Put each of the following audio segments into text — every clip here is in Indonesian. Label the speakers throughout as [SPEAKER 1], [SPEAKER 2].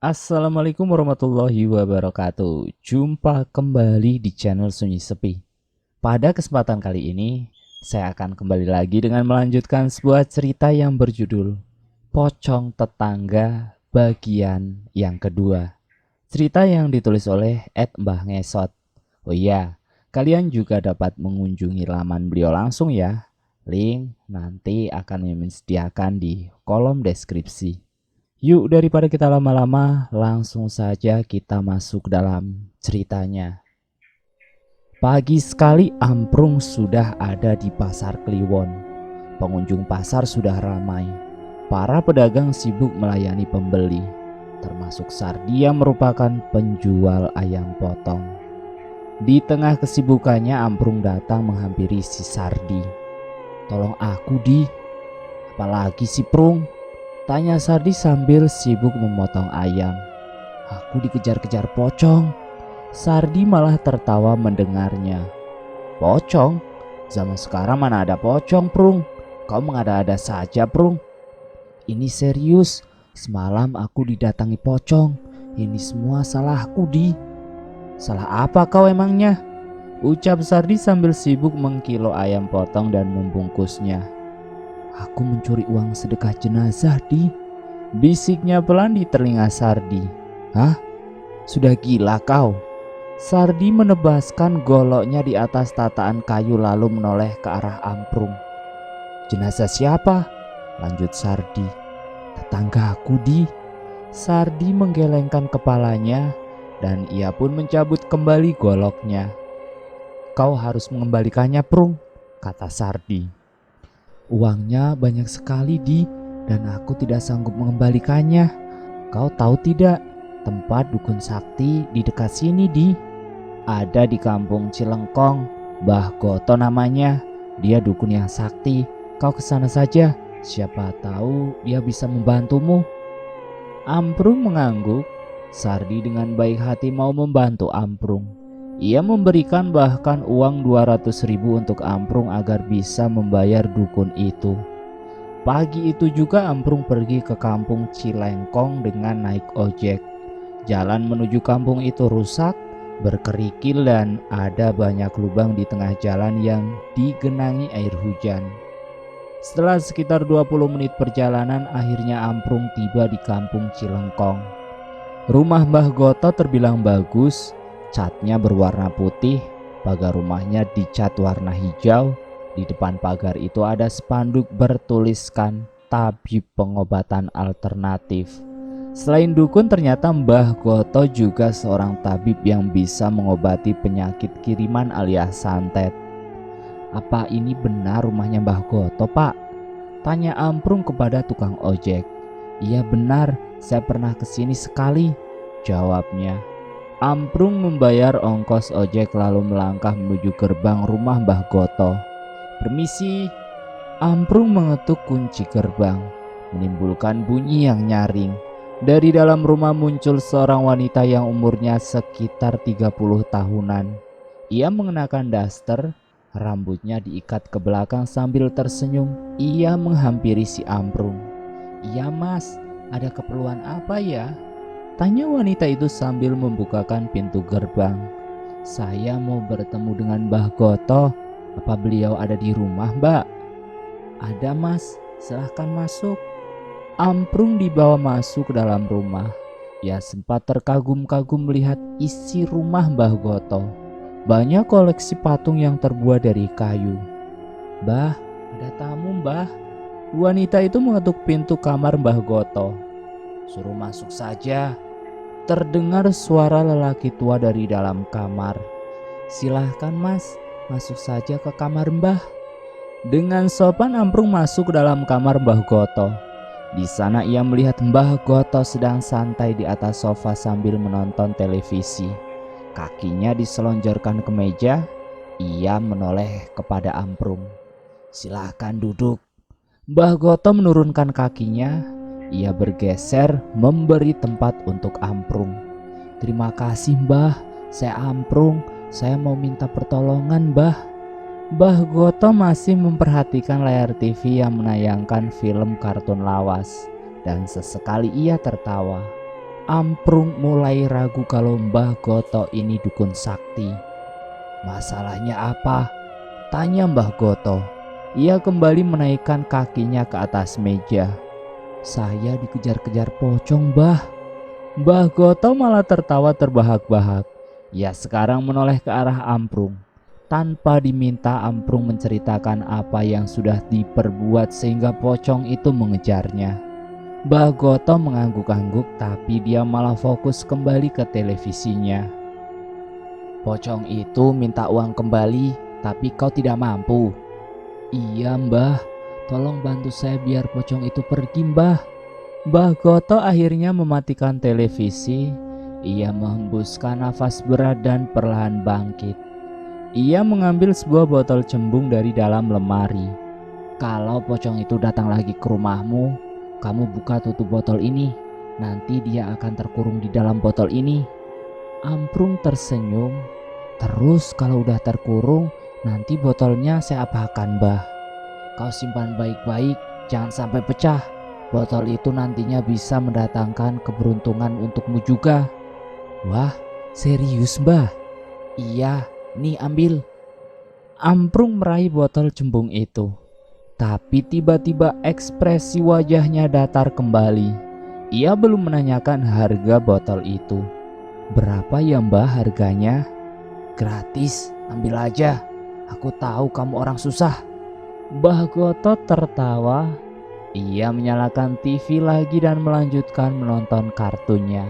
[SPEAKER 1] Assalamualaikum warahmatullahi wabarakatuh. Jumpa kembali di channel Sunyi Sepi. Pada kesempatan kali ini, saya akan kembali lagi dengan melanjutkan sebuah cerita yang berjudul Pocong Tetangga bagian yang kedua. Cerita yang ditulis oleh Mbah Ngesot. Oh iya, kalian juga dapat mengunjungi laman beliau langsung ya. Link nanti akan disediakan di kolom deskripsi. Yuk daripada kita lama-lama, langsung saja kita masuk dalam ceritanya. Pagi sekali Amprung sudah ada di pasar Kliwon. Pengunjung pasar sudah ramai. Para pedagang sibuk melayani pembeli, termasuk Sardi yang merupakan penjual ayam potong. Di tengah kesibukannya Amprung datang menghampiri si Sardi. "Tolong aku Di." "Apalagi si Prung?" tanya Sardi sambil sibuk memotong ayam. "Aku dikejar-kejar pocong." Sardi malah tertawa mendengarnya. "Pocong? Zaman sekarang mana ada pocong, Prung? Kau mengada-ada saja, Prung." "Ini serius. Semalam aku didatangi pocong. Ini semua salahku, Di." "Salah apa kau emangnya?" ucap Sardi sambil sibuk mengkilo ayam potong dan membungkusnya. "Aku mencuri uang sedekah jenazah, Di," bisiknya pelan di telinga Sardi. "Hah? Sudah gila kau?" Sardi menebaskan goloknya di atas tataan kayu lalu menoleh ke arah Amprung. "Jenazah siapa?" lanjut Sardi. "Tetanggaku, Di." Sardi menggelengkan kepalanya dan ia pun mencabut kembali goloknya. "Kau harus mengembalikannya, Prung," kata Sardi. "Uangnya banyak sekali, Di, dan aku tidak sanggup mengembalikannya. Kau tahu tidak, tempat dukun sakti di dekat sini, Di?" "Ada di kampung Cilengkong, Mbah Goto namanya. Dia dukun yang sakti. Kau kesana saja, siapa tahu dia bisa membantumu." Amprung mengangguk. Sardi dengan baik hati mau membantu Amprung. Ia memberikan bahkan uang 200.000 untuk Amprung agar bisa membayar dukun itu. Pagi itu juga Amprung pergi ke kampung Cilengkong dengan naik ojek. Jalan menuju kampung itu rusak, berkerikil dan ada banyak lubang di tengah jalan yang digenangi air hujan. Setelah sekitar 20 menit perjalanan, akhirnya Amprung tiba di kampung Cilengkong. Rumah Mbah Goto terbilang bagus, catnya berwarna putih, pagar rumahnya dicat warna hijau. Di depan pagar itu ada spanduk bertuliskan tabib pengobatan alternatif. Selain dukun, ternyata Mbah Goto juga seorang tabib yang bisa mengobati penyakit kiriman alias santet. "Apa ini benar rumahnya Mbah Goto, Pak?" tanya Amprung kepada tukang ojek. "Iya benar, saya pernah kesini sekali," jawabnya. Amprung membayar ongkos ojek lalu melangkah menuju gerbang rumah Mbah Goto. "Permisi." Amprung mengetuk kunci gerbang, menimbulkan bunyi yang nyaring. Dari dalam rumah muncul seorang wanita yang umurnya sekitar 30 tahunan. Ia mengenakan daster, rambutnya diikat ke belakang sambil tersenyum. Ia menghampiri si Amprung. "Iya Mas, ada keperluan apa ya?" tanya wanita itu sambil membukakan pintu gerbang. "Saya mau bertemu dengan Mbah Goto. Apa beliau ada di rumah, Mbak?" "Ada Mas, silahkan masuk." Amprung dibawa masuk ke dalam rumah. Ia sempat terkagum-kagum melihat isi rumah Mbah Goto. Banyak koleksi patung yang terbuat dari kayu. "Mbah, ada tamu, Mbah." Wanita itu mengetuk pintu kamar Mbah Goto. "Suruh masuk saja." Terdengar suara lelaki tua dari dalam kamar. "Silahkan Mas, masuk saja ke kamar Mbah." Dengan sopan Amprung masuk ke dalam kamar Mbah Goto. Di sana ia melihat Mbah Goto sedang santai di atas sofa sambil menonton televisi. Kakinya diselonjorkan ke meja. Ia menoleh kepada Amprung. "Silahkan duduk." Mbah Goto menurunkan kakinya. Ia bergeser memberi tempat untuk Amprung. "Terima kasih Mbah, saya Amprung. Saya mau minta pertolongan Mbah." Mbah Goto masih memperhatikan layar TV yang menayangkan film kartun lawas, dan sesekali ia tertawa. Amprung mulai ragu kalau Mbah Goto ini dukun sakti. "Masalahnya apa?" tanya Mbah Goto. Ia kembali menaikkan kakinya ke atas meja. "Saya dikejar-kejar pocong, Mbah." Mbah Goto malah tertawa terbahak-bahak. Ia sekarang menoleh ke arah Amprung. Tanpa diminta, Amprung menceritakan apa yang sudah diperbuat sehingga pocong itu mengejarnya. Mbah Goto mengangguk-angguk, tapi dia malah fokus kembali ke televisinya. "Pocong itu minta uang kembali, tapi kau tidak mampu." "Iya, Mbah. Tolong bantu saya biar pocong itu pergi, Mbah." Mbah Goto akhirnya mematikan televisi. Ia menghembuskan nafas berat dan perlahan bangkit. Ia mengambil sebuah botol cembung dari dalam lemari. "Kalau pocong itu datang lagi ke rumahmu, kamu buka tutup botol ini. Nanti dia akan terkurung di dalam botol ini." Amprung tersenyum. "Terus kalau udah terkurung, nanti botolnya saya apakan, Mbah?" "Kau simpan baik-baik, jangan sampai pecah. Botol itu nantinya bisa mendatangkan keberuntungan untukmu juga." "Wah, serius, Mbah?" "Iya, nih ambil." Amprung meraih botol cembung itu. Tapi tiba-tiba ekspresi wajahnya datar kembali. Ia belum menanyakan harga botol itu. "Berapa ya, Mbah, harganya?" "Gratis, ambil aja. Aku tahu kamu orang susah." Mbah Goto tertawa. Ia menyalakan TV lagi dan melanjutkan menonton kartunnya.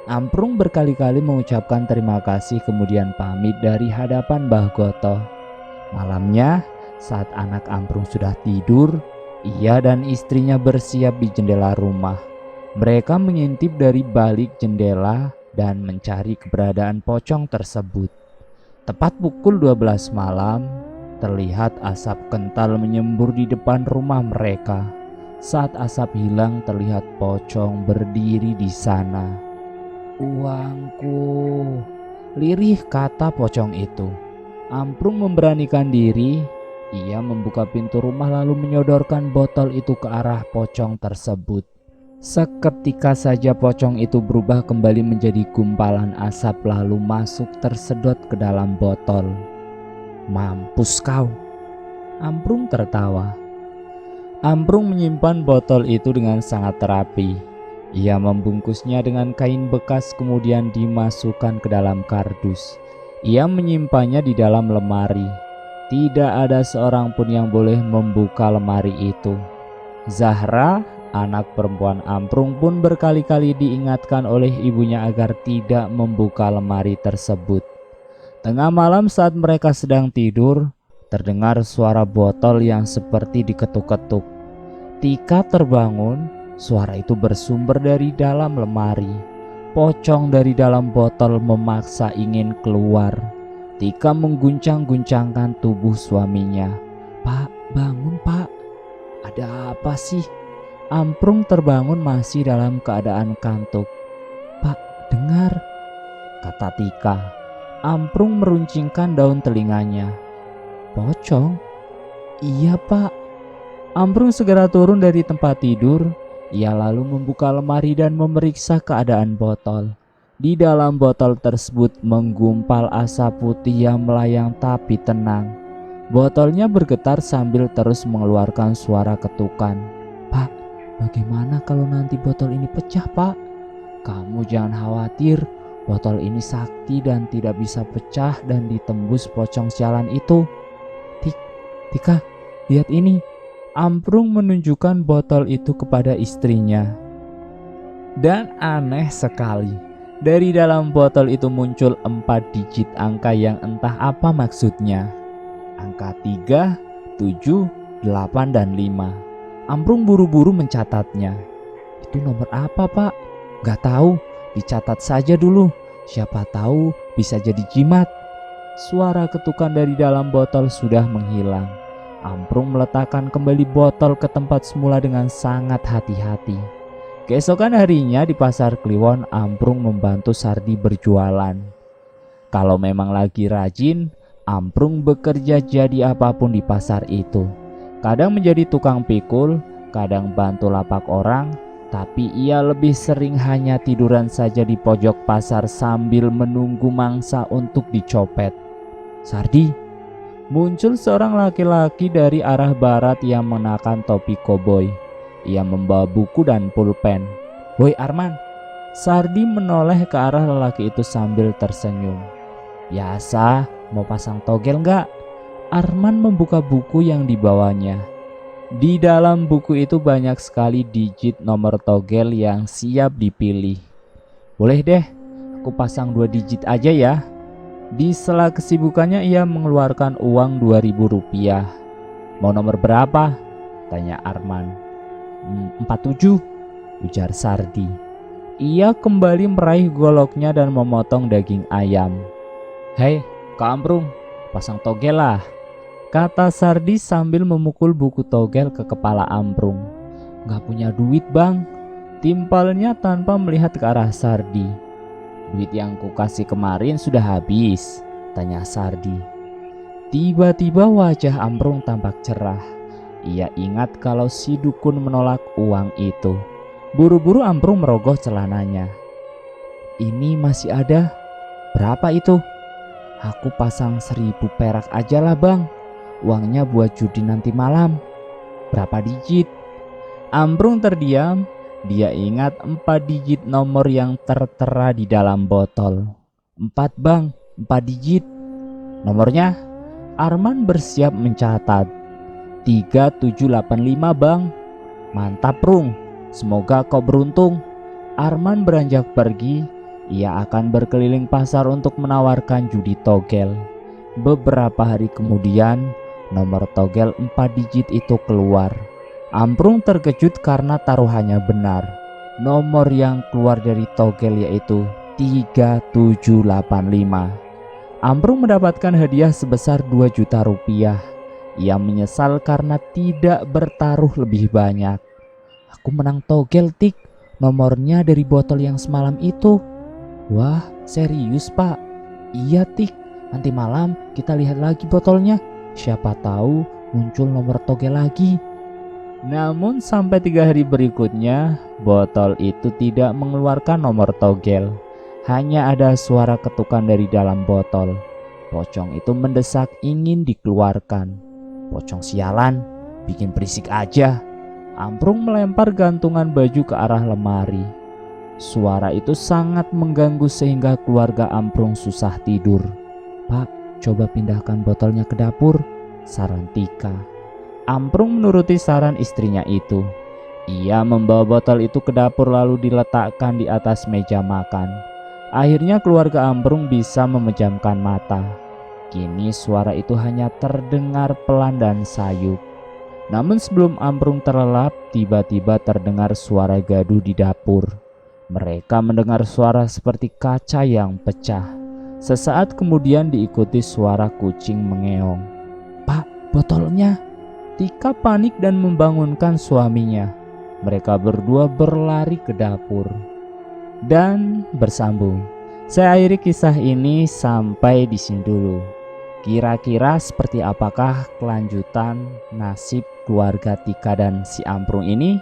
[SPEAKER 1] Amprung berkali-kali mengucapkan terima kasih kemudian pamit dari hadapan Mbah Goto. Malamnya, saat anak Amprung sudah tidur, ia dan istrinya bersiap di jendela rumah. Mereka mengintip dari balik jendela dan mencari keberadaan pocong tersebut. Tepat pukul 12 malam, terlihat asap kental menyembur di depan rumah mereka. Saat asap hilang, terlihat pocong berdiri di sana. "Uangku," lirih kata pocong itu. Amprung memberanikan diri. Ia membuka pintu rumah lalu menyodorkan botol itu ke arah pocong tersebut. Seketika saja pocong itu berubah kembali menjadi gumpalan asap lalu masuk tersedot ke dalam botol. "Mampus kau!" Amprung tertawa. Amprung menyimpan botol itu dengan sangat rapi. Ia membungkusnya dengan kain bekas kemudian dimasukkan ke dalam kardus. Ia menyimpannya di dalam lemari. Tidak ada seorang pun yang boleh membuka lemari itu. Zahra, anak perempuan Amprung, pun berkali-kali diingatkan oleh ibunya agar tidak membuka lemari tersebut. Tengah malam saat mereka sedang tidur, terdengar suara botol yang seperti diketuk-ketuk. Tika terbangun. Suara itu bersumber dari dalam lemari. Pocong dari dalam botol memaksa ingin keluar. Tika mengguncang-guncangkan tubuh suaminya. "Pak, bangun, Pak. Ada apa sih?" Amprung terbangun masih dalam keadaan kantuk. "Pak, dengar," kata Tika. Amprung meruncingkan daun telinganya. "Pocong?" "Iya, Pak." Amprung segera turun dari tempat tidur. Ia lalu membuka lemari dan memeriksa keadaan botol. Di dalam botol tersebut menggumpal asap putih yang melayang tapi tenang. Botolnya bergetar sambil terus mengeluarkan suara ketukan. "Pak, bagaimana kalau nanti botol ini pecah, Pak?" "Kamu jangan khawatir. Botol ini sakti dan tidak bisa pecah dan ditembus pocong sialan itu." Tika, lihat ini." Amprung menunjukkan botol itu kepada istrinya. Dan aneh sekali, dari dalam botol itu muncul 4 digit angka yang entah apa maksudnya. Angka 3, 7, 8, dan 5. Amprung buru-buru mencatatnya. "Itu nomor apa, Pak?" "Gak tahu, dicatat saja dulu. Siapa tahu bisa jadi jimat." Suara ketukan dari dalam botol sudah menghilang. Amprung meletakkan kembali botol ke tempat semula dengan sangat hati-hati. Keesokan harinya di pasar Kliwon, Amprung membantu Sardi berjualan. Kalau memang lagi rajin, Amprung bekerja jadi apapun di pasar itu. Kadang menjadi tukang pikul, kadang bantu lapak orang, Tapi ia lebih sering hanya tiduran saja di pojok pasar sambil menunggu mangsa untuk dicopet. "Sardi!" Muncul seorang laki-laki dari arah barat yang mengenakan topi koboi. Ia membawa buku dan pulpen. "Woi Arman!" Sardi menoleh ke arah lelaki itu sambil tersenyum. "Biasa, mau pasang togel nggak?" Arman membuka buku yang dibawanya. Di dalam buku itu banyak sekali digit nomor togel yang siap dipilih. "Boleh deh, aku pasang 2 digit aja ya." Di sela kesibukannya ia mengeluarkan uang Rp2.000. "Mau nomor berapa?" tanya Arman. 47, ujar Sardi. Ia kembali meraih goloknya dan memotong daging ayam. "Hei, Kak Amprung, pasang togel lah," kata Sardi sambil memukul buku togel ke kepala Amprung. "Gak punya duit bang," timpalnya tanpa melihat ke arah Sardi. "Duit yang ku kasih kemarin sudah habis?" tanya Sardi. Tiba-tiba wajah Amprung tampak cerah. Ia ingat kalau si dukun menolak uang itu. Buru-buru Amprung merogoh celananya. "Ini masih ada. Berapa itu?" "Aku pasang 1.000 perak aja lah bang. Uangnya buat judi nanti malam." "Berapa digit?" Amprung terdiam. Dia ingat 4 digit nomor yang tertera di dalam botol. "4 bang, 4 digit." "Nomornya?" Arman bersiap mencatat. 3785 bang." "Mantap Rung, semoga kau beruntung." Arman beranjak pergi. Ia akan berkeliling pasar untuk menawarkan judi togel. Beberapa hari kemudian, nomor togel 4 digit itu keluar. Amprung terkejut karena taruhannya benar. Nomor yang keluar dari togel yaitu 3785. Amprung mendapatkan hadiah sebesar 2 juta rupiah. Ia menyesal karena tidak bertaruh lebih banyak. "Aku menang togel Tik, nomornya dari botol yang semalam itu." "Wah, serius Pak?" "Iya Tik, nanti malam kita lihat lagi botolnya. Siapa tahu muncul nomor togel lagi." Namun sampai 3 hari berikutnya, botol itu tidak mengeluarkan nomor togel. Hanya ada suara ketukan dari dalam botol. Pocong itu mendesak ingin dikeluarkan. "Pocong sialan, bikin berisik aja." Amprung melempar gantungan baju ke arah lemari. Suara itu sangat mengganggu sehingga keluarga Amprung susah tidur. "Pak, coba pindahkan botolnya ke dapur," saran Tika. Amprung menuruti saran istrinya itu. Ia membawa botol itu ke dapur lalu diletakkan di atas meja makan. Akhirnya keluarga Amprung bisa memejamkan mata. Kini suara itu hanya terdengar pelan dan sayup. Namun sebelum Amprung terlelap, tiba-tiba terdengar suara gaduh di dapur. Mereka mendengar suara seperti kaca yang pecah. Sesaat kemudian diikuti suara kucing mengeong. "Pak, botolnya!" Tika panik dan membangunkan suaminya. Mereka berdua berlari ke dapur dan bersambung. Saya akhiri kisah ini sampai di sini dulu. Kira-kira seperti apakah kelanjutan nasib keluarga Tika dan si Amprung ini?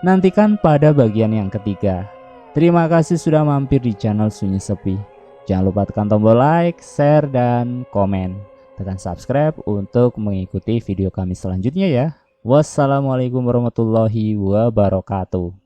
[SPEAKER 1] Nantikan pada bagian yang ketiga. Terima kasih sudah mampir di channel Sunyi Sepi. Jangan lupa tekan tombol like, share, dan komen. Tekan subscribe untuk mengikuti video kami selanjutnya ya. Wassalamualaikum warahmatullahi wabarakatuh.